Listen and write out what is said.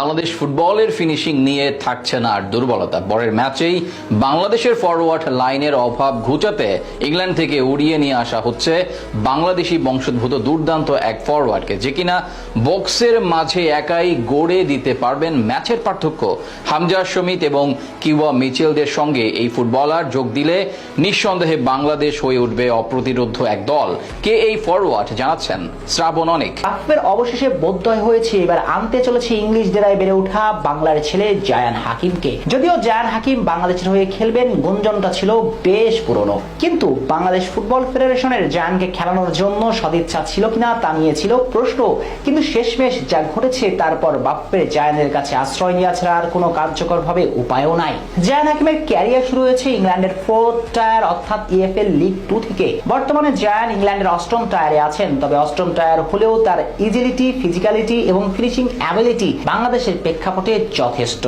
বাংলাদেশ ফুটবলের ফিনিশিং নিয়ে থাকছে না আর দুর্বলতা। পরের ম্যাচেই বাংলাদেশের ফরওয়ার্ড লাইনের অভাব ঘুচাতে ইংল্যান্ড থেকে উড়িয়ে নিয়ে আসা হচ্ছে বাংলাদেশি বংশোদ্ভূত দুর্দান্ত এক ফরওয়ার্ডকে, যে কিনা বক্সের মাঝে একাই গড়ে দিতে পারবেন ম্যাচের পার্থক্য। হামজা শমিত এবং কিউবা মিচেলদের সঙ্গে এই ফুটবলার যোগ দিলে নিঃসন্দেহে বাংলাদেশ হয়ে উঠবে অপ্রতিরোধ্য এক দল। কে এই ফরওয়ার্ড জানাচ্ছেন শ্রাবণ অনেক। অবশেষে বোধহয় হয়েছে এবার আনতে চলেছে ইংলিশদের বেড়ে ওঠা বাংলার ছেলে জায়ান হাকিমকে। যদিও জায়ান হাকিম বাংলাদেশের হয়ে খেলবেন গুঞ্জনটা ছিল বেশ পুরনো, কিন্তু বাংলাদেশ ফুটবল ফেডারেশনের জায়ানকে খেলানোর জন্য সদিচ্ছা ছিল কিনা তা নিয়ে ছিল প্রশ্ন। কিন্তু শেষমেশ যা ঘটেছে তারপর বাপ্পের জায়ানের কাছে আশ্রয় নেওয়া ছাড়া আর কোনো কার্যকর ভাবে উপায়ও নাই। জায়ান হাকিমের ক্যারিয়ার শুরু হয়েছে ইংল্যান্ডের 4th টায়ার অর্থাৎ EFL লিগ 2 থেকে। বর্তমানে জায়ান ইংল্যান্ডের 8ম টায়ারে আছেন, তবে 8ম টায়ার হলেও তার ইজিলিটি, ফিজিক্যালিটি এবং ফিনিশিং অ্যাবিলিটি বাংলাদেশের প্রেক্ষাপটে যথেষ্ট।